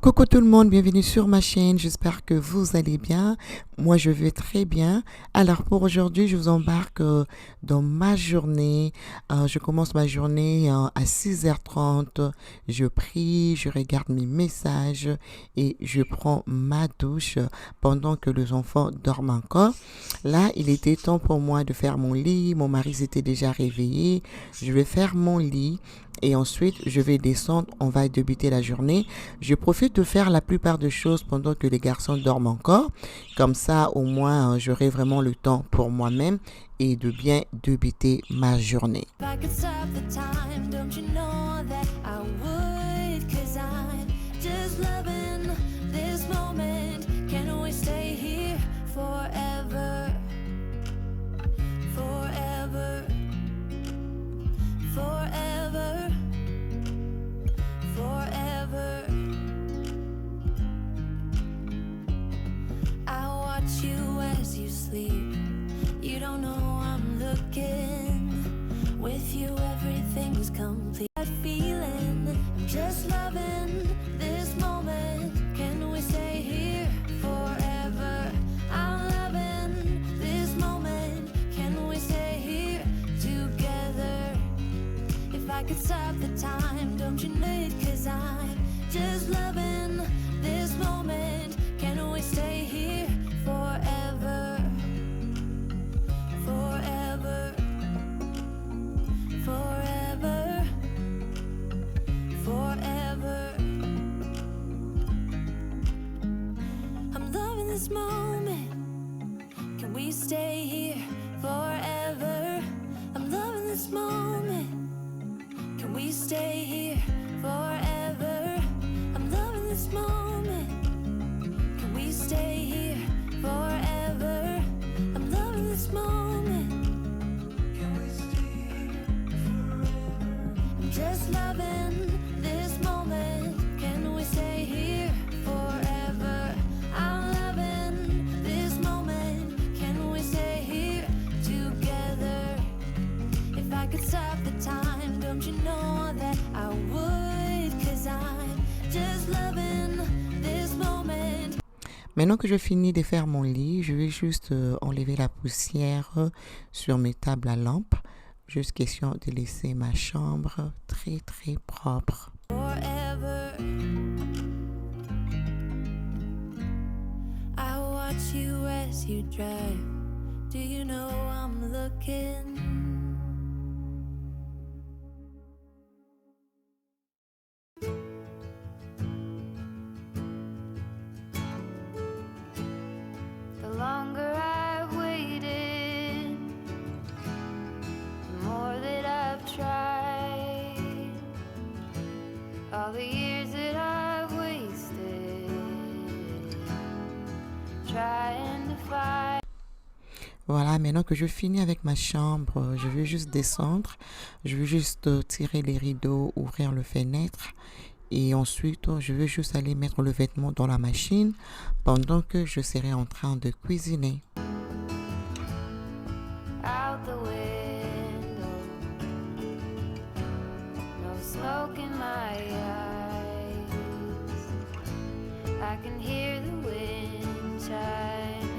Coucou tout le monde, bienvenue sur ma chaîne, j'espère que vous allez bien. Moi je vais très bien. Alors pour aujourd'hui, je vous embarque dans ma journée. Je commence ma journée à 6h30. Je prie, je regarde mes messages et je prends ma douche pendant que les enfants dorment encore. Là, il était temps pour moi de faire mon lit. Mon mari s'était déjà réveillé. Je vais faire mon lit et ensuite je vais descendre. On va débuter la journée. Je profite de faire la plupart des choses pendant que les garçons dorment encore. Comme ça, au moins, j'aurai vraiment le temps pour moi-même et de bien débuter ma journée. You as you sleep, you don't know I'm looking. With you everything's complete. That feeling, I'm just loving this moment. Can we stay here forever? I'm loving this moment. Can we stay here together? If I could stop the time, don't you know it? 'Cause I'm just loving this moment. Can we stay here forever, forever, forever, forever? I'm loving this moment. Can we stay here forever? I'm loving this moment. Can we stay here forever? I'm loving this moment. Can we stay here forever? I'm loving this moment. Can we stay here forever? I'm just loving this moment. Can we stay here forever? I'm loving this moment. Can we stay here together? If I could stop the time, don't you know that I would? 'Cause I'm just loving this moment. Maintenant que je finis de faire mon lit, je vais juste enlever la poussière sur mes tables à lampe. Juste question de laisser ma chambre très très propre. Forever, I watch you as you drive. Do you know I'm looking? The longer I've waited, the more that I've tried. All the years that I've wasted trying to find. Voilà, maintenant que je finis avec ma chambre, je vais juste descendre. Je vais juste tirer les rideaux, ouvrir le fenêtre. Et ensuite, je vais juste aller mettre le vêtement dans la machine pendant que je serai en train de cuisiner. Out the window, no smoke in my eyes. I can hear the wind chiming.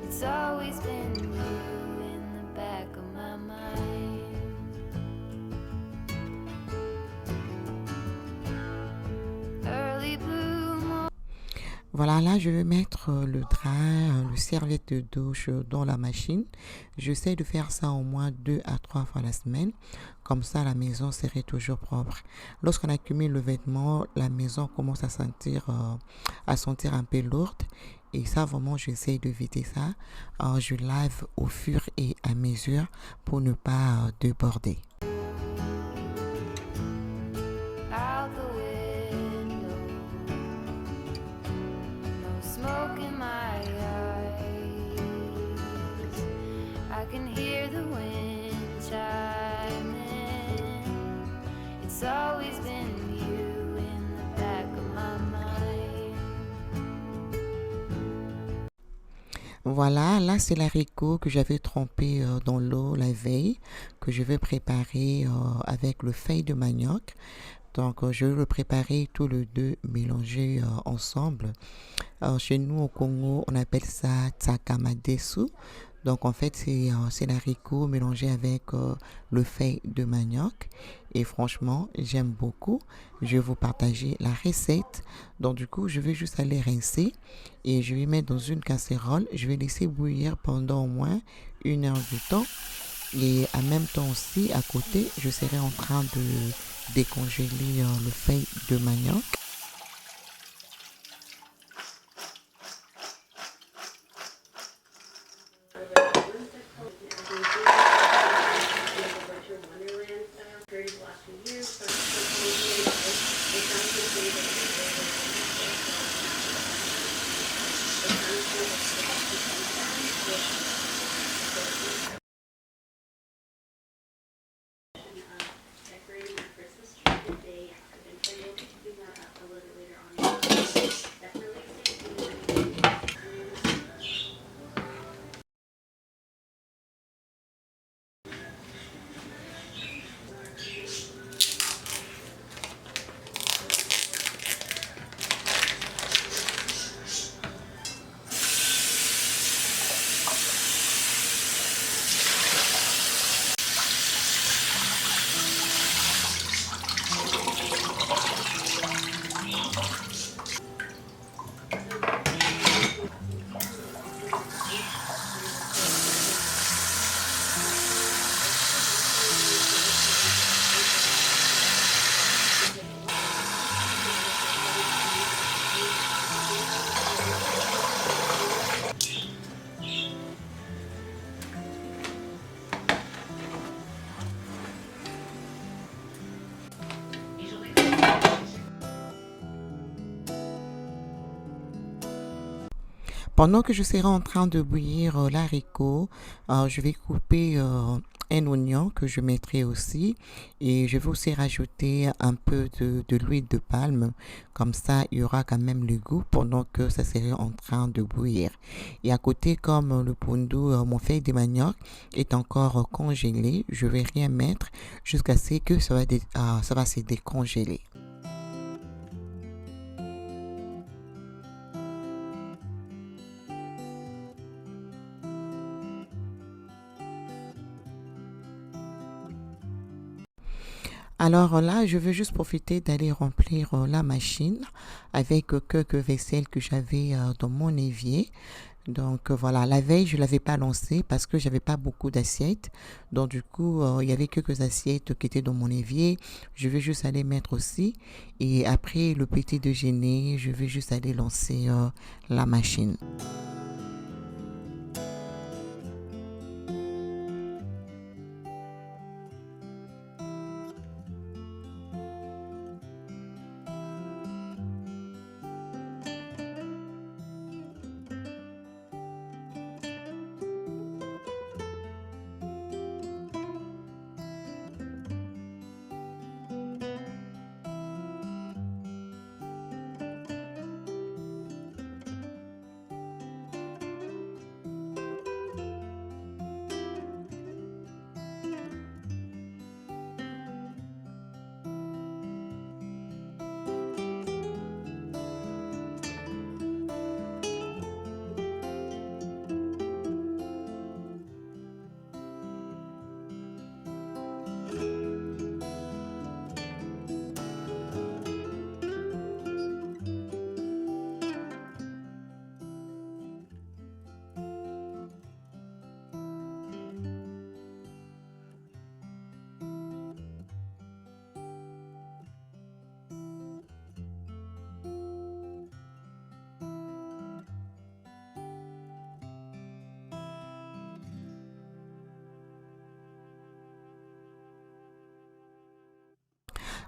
It's always been you in the back of my mind. Early blue morning. Voilà, là, je vais mettre le drap, le serviette de douche dans la machine. J'essaie de faire ça au moins 2 à 3 fois la semaine. Comme ça, la maison serait toujours propre. Lorsqu'on accumule le vêtement, la maison commence à sentir un peu lourde. Et ça, vraiment, j'essaie d'éviter ça. Je lave au fur et à mesure pour ne pas déborder. Out the window, no smoke in my eyes. I can hear the wind chiming. It's always been you in the back of my mind. Voilà, là c'est l'haricot que j'avais trempé dans l'eau la veille, que je vais préparer avec le feuille de manioc. Donc, je vais le préparer tous les deux mélangés ensemble. Chez nous au Congo, on appelle ça tsakamadesu. Donc en fait, c'est l'haricot mélangé avec le feuille de manioc. Et franchement, j'aime beaucoup. Je vais vous partager la recette. Donc du coup, je vais juste aller rincer et je vais mettre dans une casserole. Je vais laisser bouillir pendant au moins 1 heure de temps. Et en même temps aussi, à côté, je serai en train de décongeler le feuille de manioc. Pendant que je serai en train de bouillir l'haricot, je vais couper un oignon que je mettrai aussi et je vais aussi rajouter un peu de l'huile de palme. Comme ça, il y aura quand même le goût pendant que ça serait en train de bouillir. Et à côté, comme le pondu, mon feuille de manioc est encore congelé, je vais rien mettre jusqu'à ce que ça va se décongeler. Alors là, je veux juste profiter d'aller remplir la machine avec quelques vaisselles que j'avais dans mon évier. Donc voilà, la veille, je ne l'avais pas lancé parce que j'avais pas beaucoup d'assiettes. Donc du coup, il y avait quelques assiettes qui étaient dans mon évier. Je vais juste aller mettre aussi. Et après le petit déjeuner, je vais juste aller lancer la machine.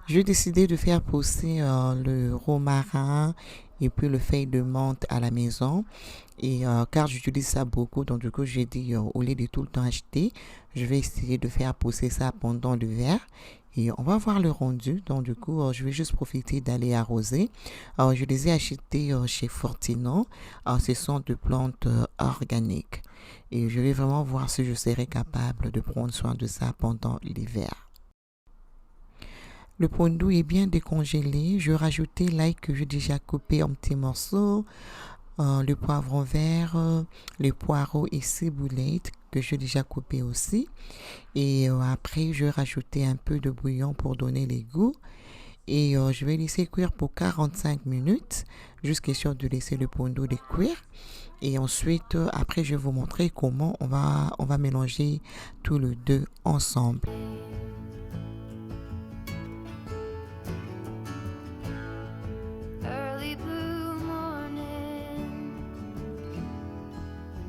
J'ai décidé de faire pousser le romarin et puis le feuille de menthe à la maison. Et car j'utilise ça beaucoup, donc du coup j'ai dit au lieu de tout le temps acheter, je vais essayer de faire pousser ça pendant l'hiver. Et on va voir le rendu. Donc du coup, je vais juste profiter d'aller arroser. Je les ai achetés chez Fortino. Ce sont de plantes organiques. Et je vais vraiment voir si je serai capable de prendre soin de ça pendant l'hiver. Le pondu est bien décongelé. Je rajoutais l'ail que j'ai déjà coupé en petits morceaux, le poivron vert, les poireaux et ciboulette que j'ai déjà coupé aussi. Et après, je rajoutais un peu de bouillon pour donner les goûts. Et je vais laisser cuire pour 45 minutes, jusqu'à sûr de laisser le pondu de cuire. Et ensuite, après, je vais vous montrer comment on va mélanger tous les deux ensemble. Early blue morning,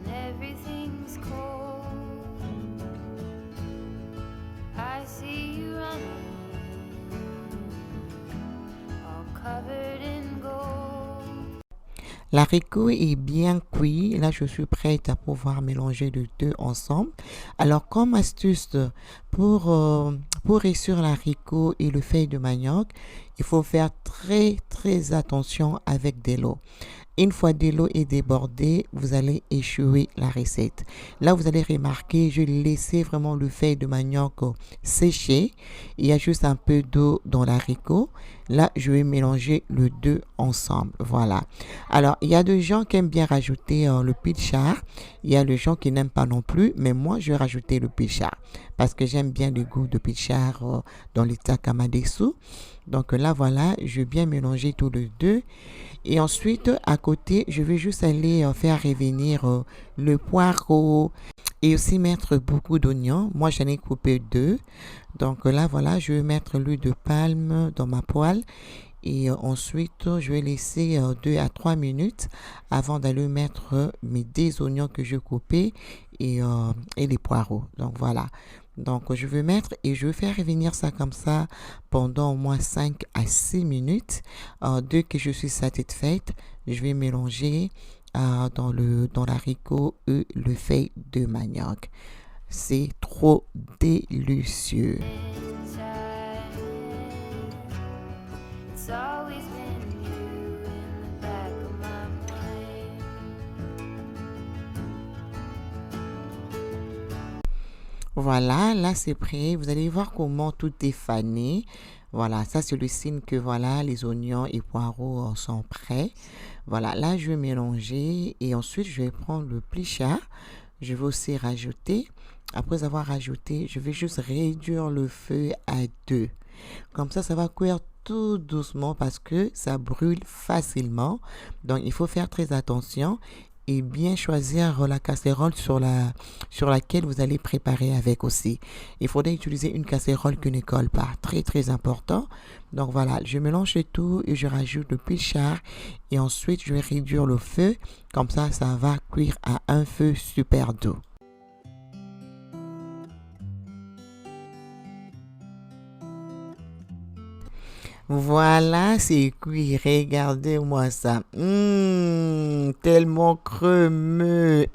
when everything's cold, I see you running, all covered in gold. L'haricot est bien cuit. Là, je suis prête à pouvoir mélanger les deux ensemble. Alors, comme astuce pour réussir l'haricot et le feuille de manioc, il faut faire très, très attention avec de l'eau. Une fois de l'eau est débordée, vous allez échouer la recette. Là, vous allez remarquer, je laissais vraiment le feuille de manioc sécher. Il y a juste un peu d'eau dans l'haricot. Là, je vais mélanger les deux ensemble. Voilà. Alors, il y a des gens qui aiment bien rajouter le pilchard. Il y a des gens qui n'aiment pas non plus. Mais moi, je vais rajouter le pilchard parce que j'aime bien le goût de pilchard dans les takamadessu. Donc là, voilà, je vais bien mélanger tous les deux. Et ensuite, à côté, je vais juste aller faire revenir le poireau et aussi mettre beaucoup d'oignons. Moi, j'en ai coupé 2. Donc là, voilà, je vais mettre l'huile de palme dans ma poêle. Et ensuite, je vais laisser 2 à 3 minutes avant d'aller mettre mes 10 oignons que je coupais et les poireaux. Donc voilà. Donc je vais mettre et je vais faire revenir ça comme ça pendant au moins 5 à 6 minutes. Dès que je suis satisfaite, je vais mélanger dans l'haricot et le feuille de manioc. C'est trop délicieux. Inside, it's always been you in the back of my mind. Voilà, là c'est prêt. Vous allez voir comment tout est fané. Voilà, ça c'est le signe que voilà, les oignons et poireaux sont prêts. Voilà, là je vais mélanger et ensuite je vais prendre le plichard. Je vais aussi rajouter. Après avoir rajouté, je vais juste réduire le feu à 2. Comme ça va cuire tout doucement parce que ça brûle facilement. Donc il faut faire très attention et bien choisir la casserole sur laquelle vous allez préparer avec aussi. Il faudrait utiliser une casserole qui ne colle pas. Très très important. Donc voilà, je mélange tout et je rajoute le pilchard et ensuite je vais réduire le feu. Comme ça va cuire à un feu super doux. Voilà, c'est cuit. Regardez-moi ça. Tellement crémeux.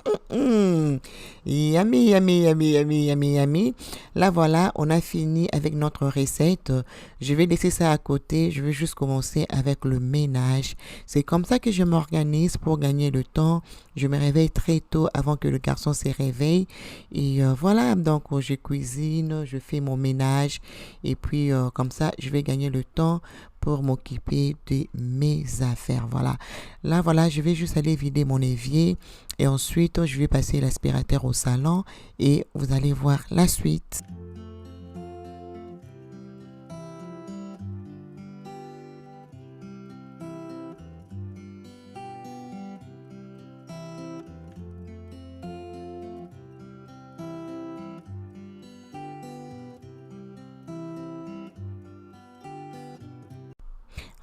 Yummy, yummy, yummy, yummy, yummy, yummy. Là, voilà, on a fini avec notre recette. Je vais laisser ça à côté. Je vais juste commencer avec le ménage. C'est comme ça que je m'organise pour gagner le temps. Je me réveille très tôt avant que le garçon se réveille. Et voilà, donc je cuisine, je fais mon ménage. Et puis, comme ça, je vais gagner le temps pour m'occuper de mes affaires. Voilà. Là, voilà, je vais juste aller vider mon évier et ensuite, je vais passer l'aspirateur au salon et vous allez voir la suite.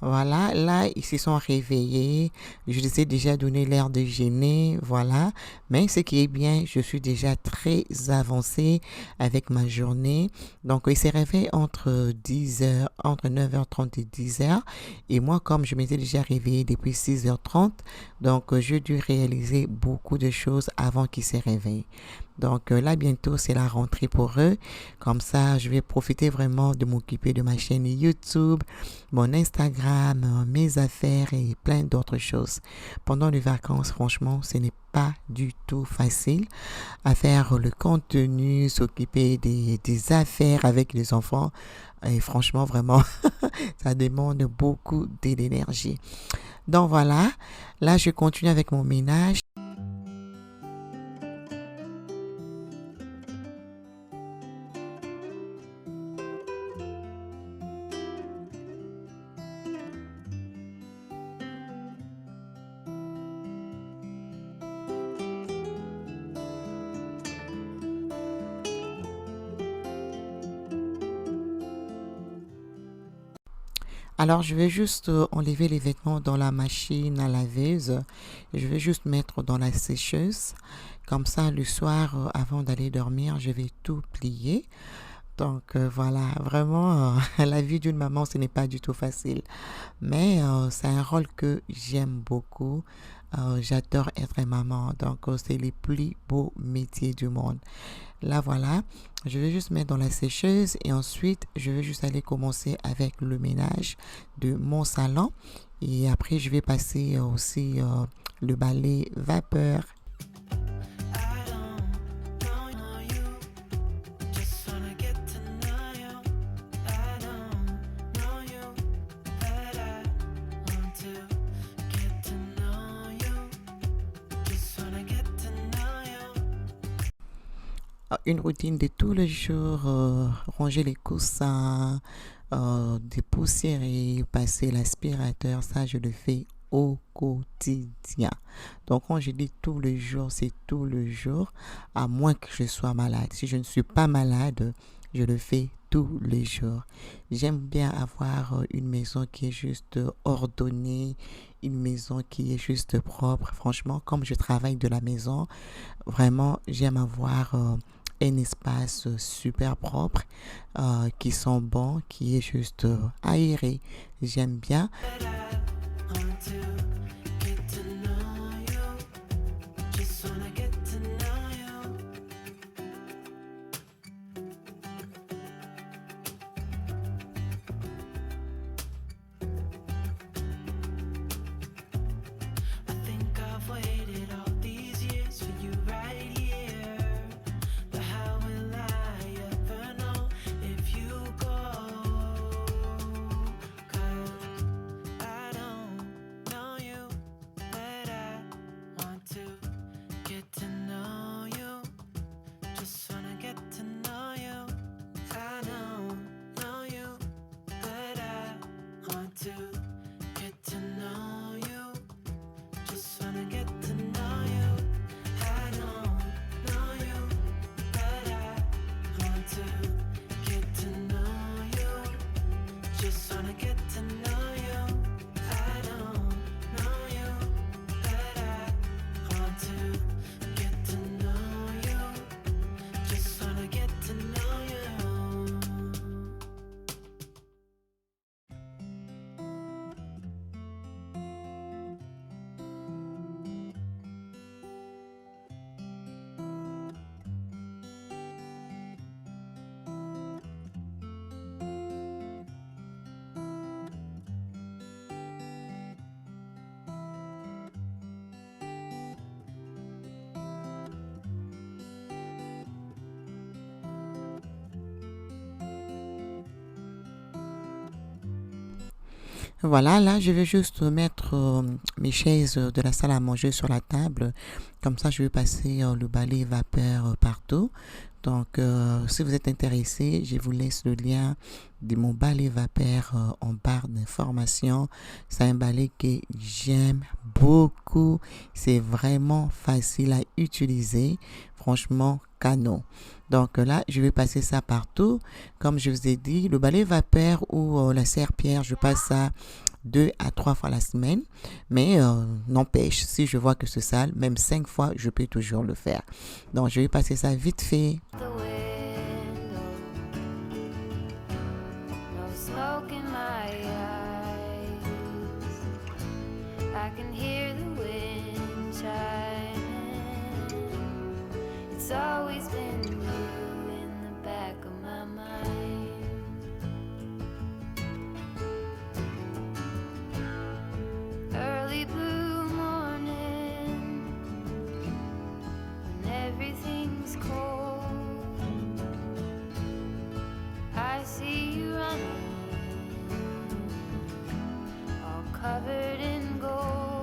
Voilà, là, ils se sont réveillés. Je les ai déjà donné l'heure de déjeuner. Voilà. Mais ce qui est bien, je suis déjà très avancée avec ma journée. Donc, ils se réveillent entre 10h, entre 9h30 et 10h. Et moi, comme je m'étais déjà réveillée depuis 6h30, donc j'ai dû réaliser beaucoup de choses avant qu'ils se réveillent. Donc là, bientôt, c'est la rentrée pour eux. Comme ça, je vais profiter vraiment de m'occuper de ma chaîne YouTube, mon Instagram programme, mes affaires et plein d'autres choses. Pendant les vacances, franchement, ce n'est pas du tout facile à faire le contenu, s'occuper des affaires avec les enfants. Et franchement, vraiment, ça demande beaucoup d'énergie. Donc voilà, là, je continue avec mon ménage. Alors, je vais juste enlever les vêtements dans la machine à laveuse. Je vais juste mettre dans la sécheuse. Comme ça, le soir, avant d'aller dormir, je vais tout plier. Donc voilà, vraiment, la vie d'une maman, ce n'est pas du tout facile. Mais c'est un rôle que j'aime beaucoup. J'adore être maman. Donc c'est les plus beaux métiers du monde. Là, voilà, je vais juste mettre dans la sécheuse et ensuite, je vais juste aller commencer avec le ménage de mon salon. Et après, je vais passer aussi le balai vapeur. Une routine de tous les jours, ranger les coussins, dépoussiérer, passer l'aspirateur, ça je le fais au quotidien. Donc quand je dis tous les jours, c'est tous les jours, à moins que je sois malade. Si je ne suis pas malade, je le fais tous les jours. J'aime bien avoir une maison qui est juste ordonnée, une maison qui est juste propre. Franchement, comme je travaille de la maison, vraiment, j'aime avoir un espace super propre, qui sent bon, qui est juste aéré. J'aime bien. Voilà, là, je vais juste mettre mes chaises de la salle à manger sur la table. Comme ça, je vais passer le balai vapeur partout. Donc, si vous êtes intéressé, je vous laisse le lien de mon balai vapeur en barre d'information. C'est un balai que j'aime beaucoup. C'est vraiment facile à utiliser. Franchement, canon. Donc là, je vais passer ça partout. Comme je vous ai dit, le balai vapeur ou la serpillière, je passe ça 2 à 3 fois la semaine. Mais n'empêche, si je vois que c'est sale, même 5 fois, je peux toujours le faire. Donc, je vais passer ça vite fait. The window, no smoke in my eyes. I can hear the wind chiming. It's always been you in the back of my mind. covered in gold.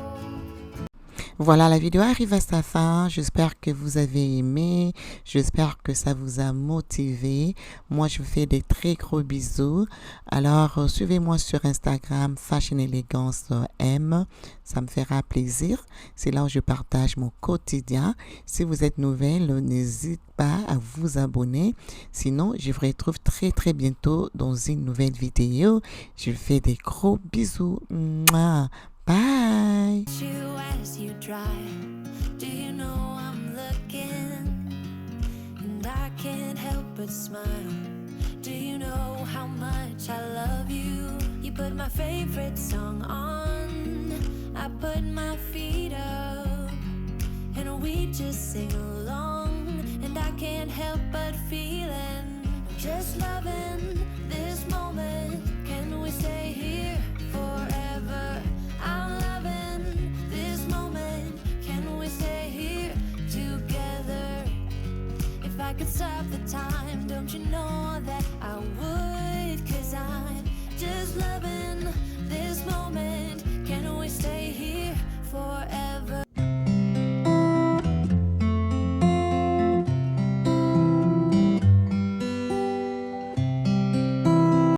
Voilà, la vidéo arrive à sa fin. J'espère que vous avez aimé. J'espère que ça vous a motivé. Moi, je vous fais des très gros bisous. Alors, suivez-moi sur Instagram, Fashion Elegance M. Ça me fera plaisir. C'est là où je partage mon quotidien. Si vous êtes nouvelle, n'hésitez pas à vous abonner. Sinon, je vous retrouve très très bientôt dans une nouvelle vidéo. Je vous fais des gros bisous. Mouah. Bye. You as you drive, do you know I'm looking? And I can't help but smile. Do you know how much I love you? You put my favorite song on, I put my feet up, and we just sing along. And I can't help but feeling, just loving this moment.